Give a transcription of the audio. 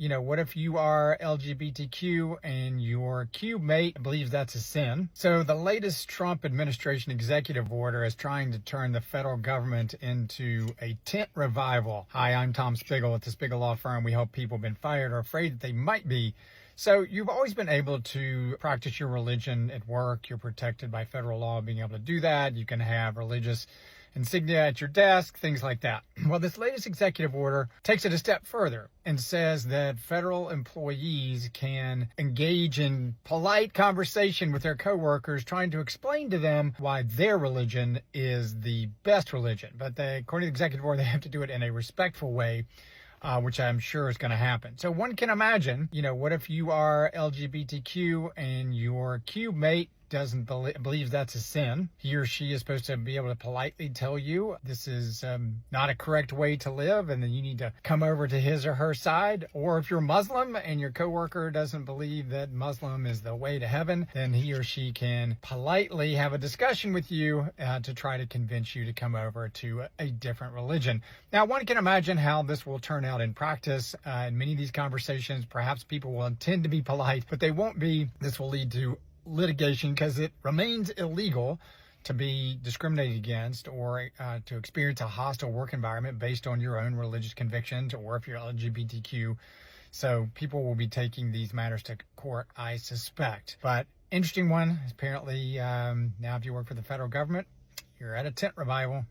What if you are LGBTQ and your cube mate believes that's a sin? So the latest Trump administration executive order is trying to turn the federal government into a tent revival. Hi, I'm Tom Spiggle at the Spiggle Law Firm. We help people who've been fired or afraid that they might be. So you've always been able to practice your religion at work. You're protected by federal law being able to do that. You can have religious insignia at your desk, things like that. Well, this latest executive order takes it a step further and says that federal employees can engage in polite conversation with their coworkers, trying to explain to them why their religion is the best religion. But according to the executive order, they have to do it in a respectful way, which I'm sure is going to happen. So one can imagine, what if you are LGBTQ and your cube mate believes that's a sin? He or she is supposed to be able to politely tell you this is not a correct way to live, and then you need to come over to his or her side. Or if you're Muslim and your coworker doesn't believe that Muslim is the way to heaven, then he or she can politely have a discussion with you to try to convince you to come over to a different religion. Now, one can imagine how this will turn out in practice. In many of these conversations, perhaps people will intend to be polite, but they won't be. This will lead to litigation because it remains illegal to be discriminated against or to experience a hostile work environment based on your own religious convictions, or if you're LGBTQ. So people will be taking these matters to court, I suspect. But interesting one. Apparently, now if you work for the federal government, you're at a tent revival.